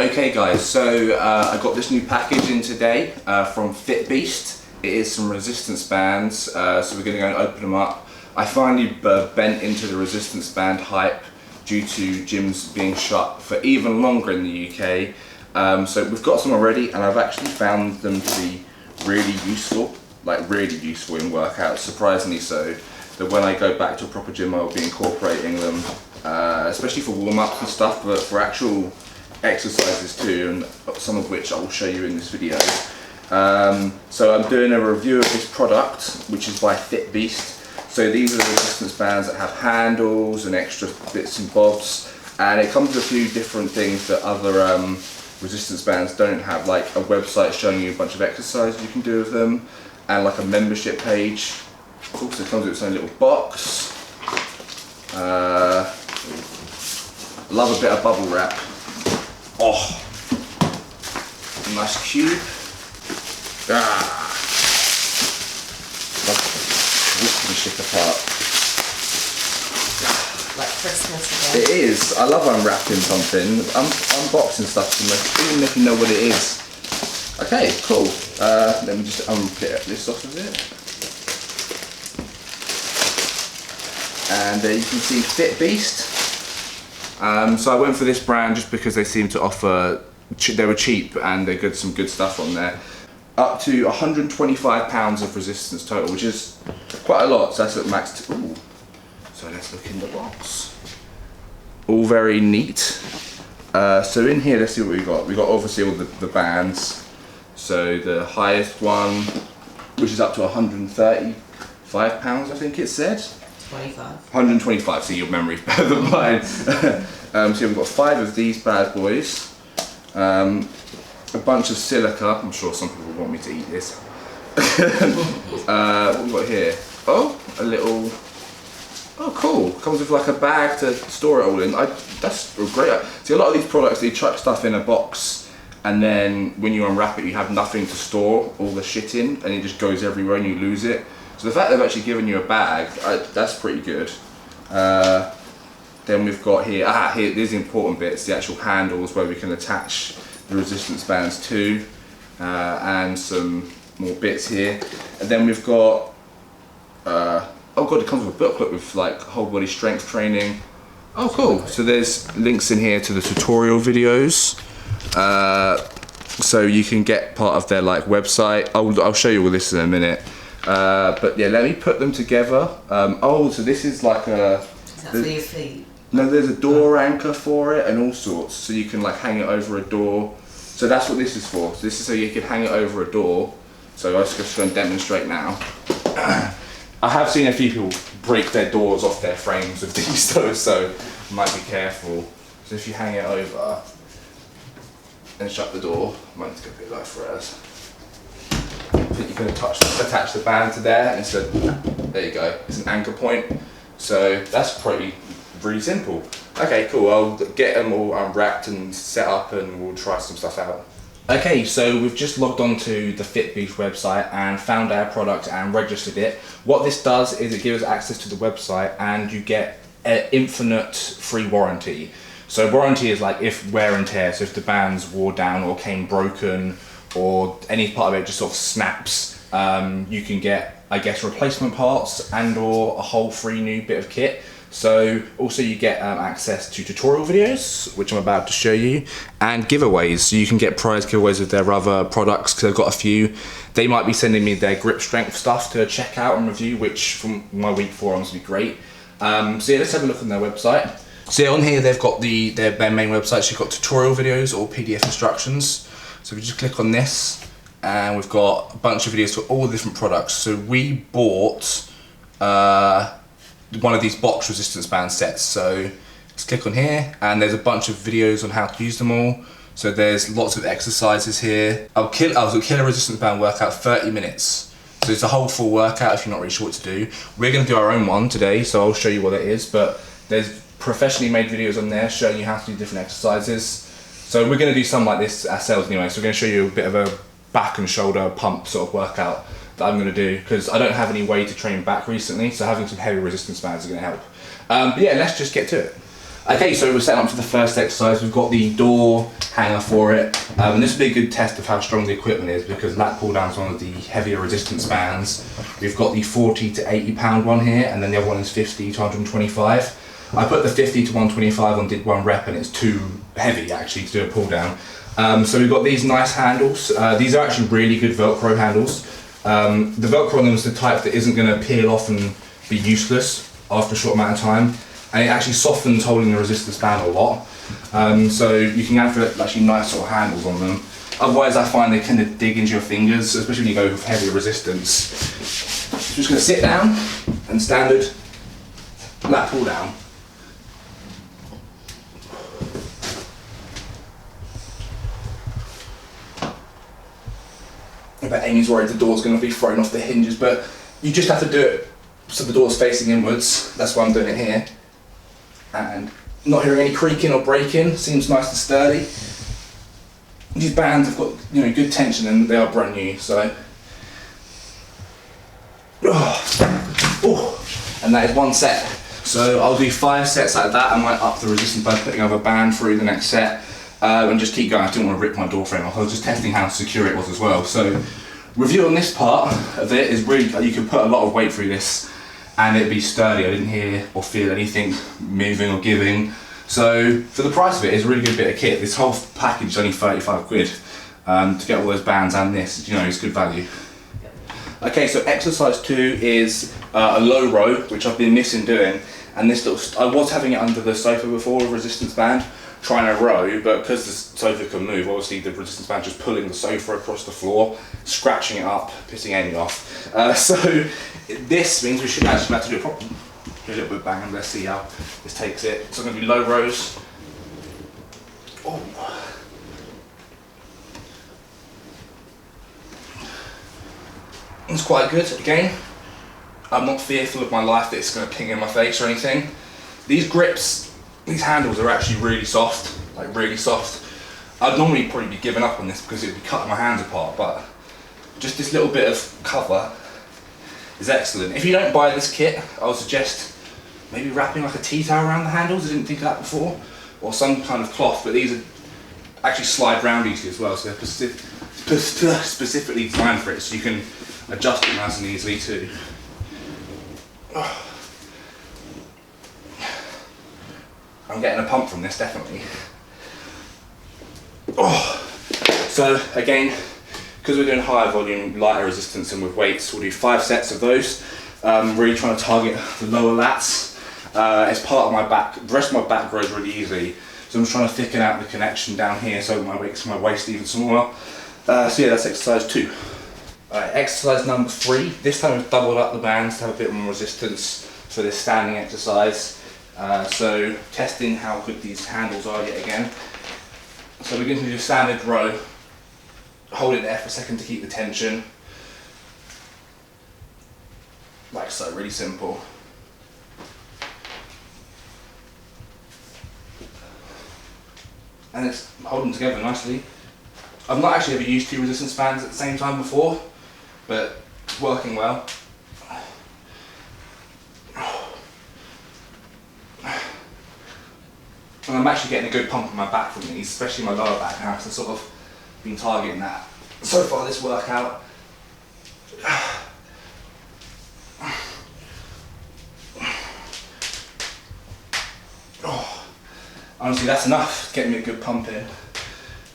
Okay guys, so I got this new package in today from FitBeast. It is some resistance bands, so we're going to go and open them up. I finally bent into the resistance band hype due to gyms being shut for even longer in the UK. So we've got some already, and I've actually found them to be really useful, like really useful in workouts, surprisingly so. That when I go back to a proper gym I'll be incorporating them, especially for warm-ups and stuff, but for actual exercises too, and some of which I will show you in this video. So I'm doing a review of this product, which is by FitBeast. So these are the resistance bands that have handles and extra bits and bobs, and it comes with a few different things that other resistance bands don't have, like a website showing you a bunch of exercises you can do with them, and like a membership page. Also comes with its own little box. Love a bit of bubble wrap. Oh, nice cube. Love ripping shit apart. Like Christmas again. It is. I love unwrapping something. Unboxing stuff, even if you know what it is. Okay, cool. Let me just get this off of it. And you can see FitBeast. So I went for this brand just because they seem to offer, they were cheap and they got some good stuff on there. Up to 125 pounds of resistance total, which is quite a lot. So that's at max. Ooh. So let's look in the box. All very neat. So in here, let's see what we got. We got obviously all the bands. So the highest one, which is up to 135 pounds, I think it said. 125, so your memory's better than mine. So we've got 5 of these bad boys, a bunch of silica. I'm sure some people want me to eat this. What we got here? Oh, a little. Oh, cool. Comes with like a bag to store it all in. That's great. See, a lot of these products, they chuck stuff in a box, and then when you unwrap it, you have nothing to store all the shit in, and it just goes everywhere and you lose it. So the fact they've actually given you a bag, that's pretty good. Then we've got here, here, these are the important bits, the actual handles where we can attach the resistance bands to, and some more bits here. And then we've got, oh god, it comes with a booklet with like whole body strength training. Oh cool, so there's links in here to the tutorial videos. So you can get part of their like website. I'll show you all this in a minute. But yeah, let me put them together. Oh, so this is like a... Is that for your feet? No, there's a door anchor for it and all sorts. So you can like hang it over a door. So that's what this is for. So this is so you can hang it over a door. So I'm just going to demonstrate now. I have seen a few people break their doors off their frames with these though, so you might be careful. So if you hang it over and shut the door, might need to go a bit light for us. You can attach the band to there, and there you go, it's an anchor point. So that's really simple. Okay, cool, I'll get them all unwrapped and set up and we'll try some stuff out. Okay, so we've just logged on to the FitBeast website and found our product and registered it. What this does is it gives us access to the website and you get an infinite free warranty. So warranty is like if wear and tear, so if the bands wore down or came broken, or any part of it just sort of snaps, you can get, I guess, replacement parts and or a whole free new bit of kit. So also you get access to tutorial videos, which I'm about to show you, and giveaways. So you can get prize giveaways of their other products, because I've got a few. They might be sending me their grip strength stuff to check out and review, which from my week forums would be great. So yeah, let's have a look on their website. So yeah, on here they've got their main website. So you've got tutorial videos or PDF instructions. So we just click on this, and we've got a bunch of videos for all the different products. So we bought one of these box resistance band sets. So let's click on here, and there's a bunch of videos on how to use them all. So there's lots of exercises here. I'll kill a resistance band workout 30 minutes. So it's a whole full workout if you're not really sure what to do. We're going to do our own one today, so I'll show you what it is. But there's professionally made videos on there showing you how to do different exercises. So we're going to do something like this ourselves anyway, so we're going to show you a bit of a back and shoulder pump sort of workout that I'm going to do, because I don't have any way to train back recently, so having some heavy resistance bands are going to help. But yeah, let's just get to it. Okay, so we're setting up for the first exercise. We've got the door hanger for it, and this will be a good test of how strong the equipment is because lat pull down is one of the heavier resistance bands. We've got the 40 to 80 pound one here, and then the other one is 50 to 125. I put the 50 to 125 on, did one rep, and it's too heavy actually to do a pull down. So we've got these nice handles. These are actually really good Velcro handles. The Velcro on them is the type that isn't going to peel off and be useless after a short amount of time. And it actually softens holding the resistance band a lot. So you can have actually nice sort of handles on them. Otherwise I find they kind of dig into your fingers, especially when you go with heavy resistance. So I'm just going to sit down and standard lat pull down. I bet Amy's worried the door's going to be thrown off the hinges, but you just have to do it so the door's facing inwards. That's why I'm doing it here. And not hearing any creaking or breaking, seems nice and sturdy. These bands have got, you know, good tension and they are brand new, so. And that is one set. So I'll do 5 sets like that. I might up the resistance by putting another band through the next set. And just keep going. I didn't want to rip my door frame off. I was just testing how secure it was as well. So review on this part of it is really, you can put a lot of weight through this and it'd be sturdy. I didn't hear or feel anything moving or giving. So for the price of it, it's a really good bit of kit. This whole package is only 35 quid to get all those bands and this, you know, it's good value. Okay, so exercise 2 is a low row, which I've been missing doing. And this little, I was having it under the sofa before with resistance band, trying to row, but because the sofa can move, obviously the resistance band just pulling the sofa across the floor, scratching it up, pissing Amy off. So this means we should actually have to do it properly. Do a little bit of bang, let's see how this takes it. So I'm going to do low rows. Oh. It's quite good. Again, I'm not fearful of my life that it's going to ping in my face or anything. These grips, these handles are actually really soft, like really soft. I'd normally probably be giving up on this because it would be cutting my hands apart, but just this little bit of cover is excellent. If you don't buy this kit, I would suggest maybe wrapping like a tea towel around the handles. I didn't think of that before, or some kind of cloth, but these are actually slide round easily as well, so they're specifically designed for it, so you can adjust it nice and easily too. I'm getting a pump from this, definitely. So again, because we're doing higher volume, lighter resistance and with weights, we'll do 5 sets of those. Really trying to target the lower lats. As part of my back, the rest of my back grows really easily, so I'm just trying to thicken out the connection down here so it makes my waist even smaller. So yeah, that's exercise 2. Alright, exercise number 3. This time we've doubled up the bands to have a bit more resistance for this standing exercise. So testing how good these handles are yet again. So we're going to do a standard row. Hold it there for a second to keep the tension. Like so, really simple. And it's holding together nicely. I've not actually ever used 2 resistance bands at the same time before, but it's working well. And I'm actually getting a good pump on my back from these, especially my lower back now, because I've sort of been targeting that so far this workout. Honestly, that's enough to get me a good pump in.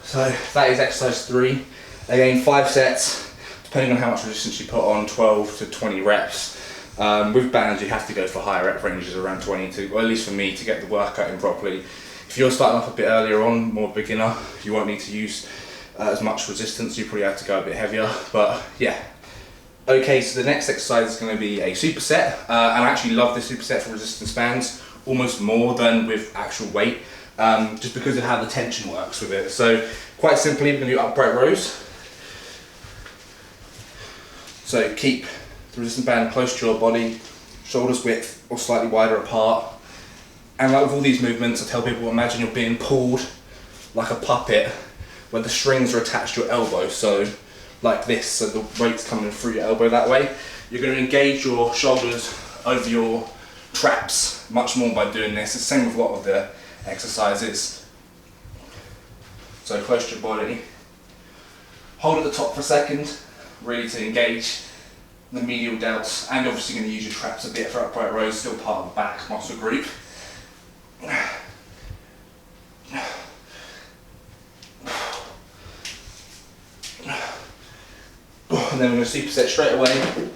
So that is exercise 3. Again, 5 sets, depending on how much resistance you put on, 12 to 20 reps. With bands, you have to go for higher rep ranges, around 20 to, or at least for me, to get the workout in properly. If you're starting off a bit earlier on, more beginner, you won't need to use as much resistance. You probably have to go a bit heavier, but yeah. Okay, so the next exercise is going to be a superset, and I actually love this superset for resistance bands almost more than with actual weight, just because of how the tension works with it. So quite simply, we're going to do upright rows. So keep the resistance band close to your body, shoulders width or slightly wider apart. And like with all these movements, I tell people, imagine you're being pulled like a puppet where the strings are attached to your elbow, so like this, so the weight's coming through your elbow that way. You're going to engage your shoulders over your traps much more by doing this. It's the same with a lot of the exercises. So close to your body, hold at the top for a second, really to engage the medial delts, and obviously going to use your traps a bit for upright rows, still part of the back muscle group. And then we're going to superset straight away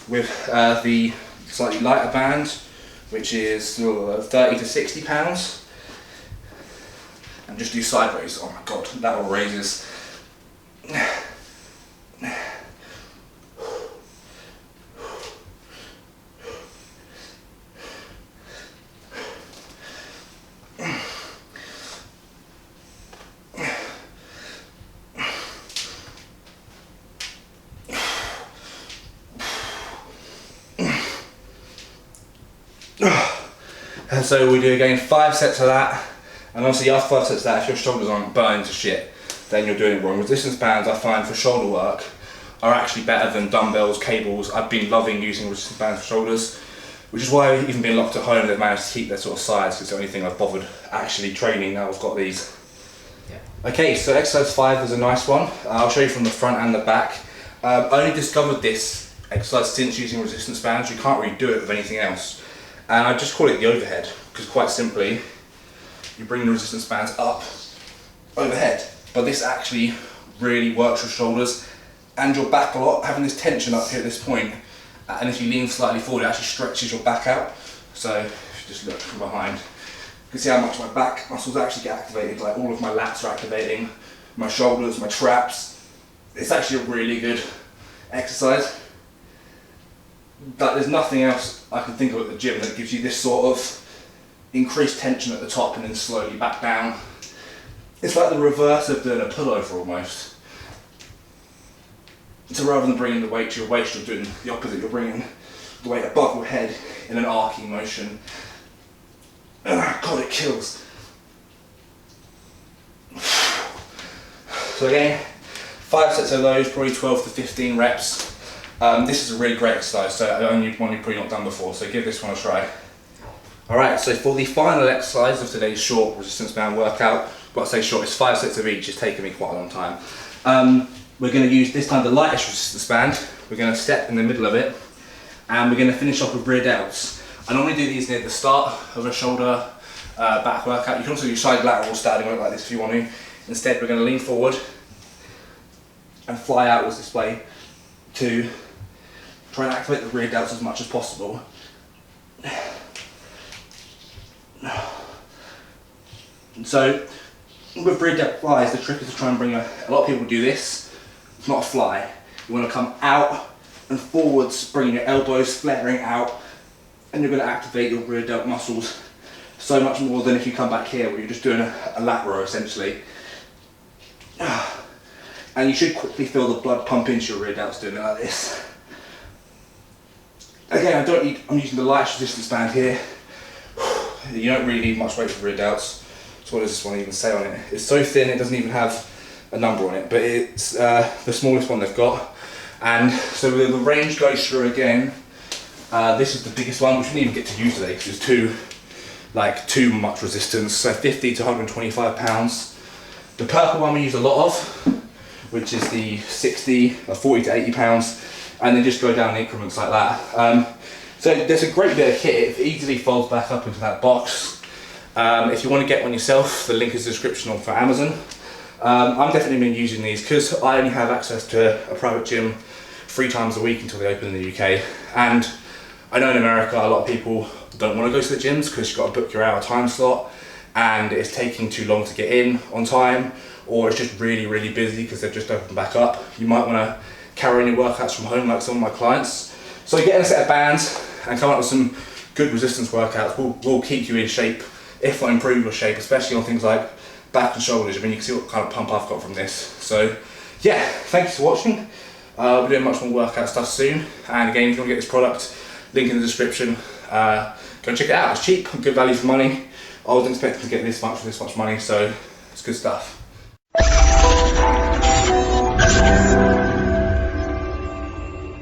with the slightly lighter band, which is 30 to 60 pounds. And just do side raise. Oh my god, that all raises. And so we do again 5 sets of that, and obviously after 5 sets of that, if your shoulders aren't burning to shit, then you're doing it wrong. Resistance bands I find for shoulder work are actually better than dumbbells, cables. I've been loving using resistance bands for shoulders, which is why even being locked at home, they've managed to keep their sort of size, because it's the only thing I've bothered actually training now I've got these. Yeah. Okay, so exercise 5 is a nice one. I'll show you from the front and the back. I only discovered this exercise since using resistance bands. You can't really do it with anything else. And I just call it the overhead, because quite simply, you bring the resistance bands up, overhead. But this actually really works your shoulders and your back a lot, having this tension up here at this point. And if you lean slightly forward, it actually stretches your back out. So if you just look from behind, you can see how much my back muscles actually get activated, like all of my lats are activating, my shoulders, my traps. It's actually a really good exercise. But there's nothing else I can think of at the gym that gives you this sort of increased tension at the top and then slowly back down. It's like the reverse of doing a pullover almost. So rather than bringing the weight to your waist, you're doing the opposite. You're bringing the weight above your head in an arcing motion. God, it kills. So again, 5 sets of those, probably 12 to 15 reps. This is a really great exercise, so only one you've probably not done before, so give this one a try. Alright, so for the final exercise of today's short resistance band workout, well I say short, it's 5 sets of each, it's taken me quite a long time. We're going to use this time the lightest resistance band. We're going to step in the middle of it, and we're going to finish off with rear delts. I normally do these near the start of a shoulder back workout. You can also do side lateral standing like this if you want to. Instead we're going to lean forward and fly outwards this way to try and activate the rear delts as much as possible. And so with rear delt flies, the trick is to try and bring a lot of people do this. It's not a fly. You want to come out and forwards, bringing your elbows flaring out, and you're going to activate your rear delt muscles so much more than if you come back here where you're just doing a lat row essentially. And you should quickly feel the blood pump into your rear delts doing it like this. Again, I'm using the lightest resistance band here. You don't really need much weight for rear delts. So what does this one even say on it? It's so thin it doesn't even have a number on it, but it's the smallest one they've got. And so the range goes through again. This is the biggest one, which we didn't even get to use today because it's too much resistance. So 50 to 125 pounds. The purple one we use a lot of, which is the 40 to 80 pounds, and then just go down in increments like that. So there's a great bit of kit. It easily folds back up into that box. If you want to get one yourself, the link is in the description for Amazon. I'm definitely been using these because I only have access to a private gym 3 times a week until they open in the UK. And I know in America a lot of people don't want to go to the gyms because you've got to book your hour time slot and it's taking too long to get in on time, or it's just really, really busy because they've just opened back up. You might want to carry on your workouts from home like some of my clients. So getting a set of bands and coming up with some good resistance workouts will keep you in shape, if not improve your shape, especially on things like back and shoulders. I mean, you can see what kind of pump I've got from this. So yeah, thank you for watching. We're doing much more workout stuff soon. And again, if you want to get this product, link in the description. Go and check it out. It's cheap, good value for money. I wasn't expecting to get this much for this much money, so it's good stuff.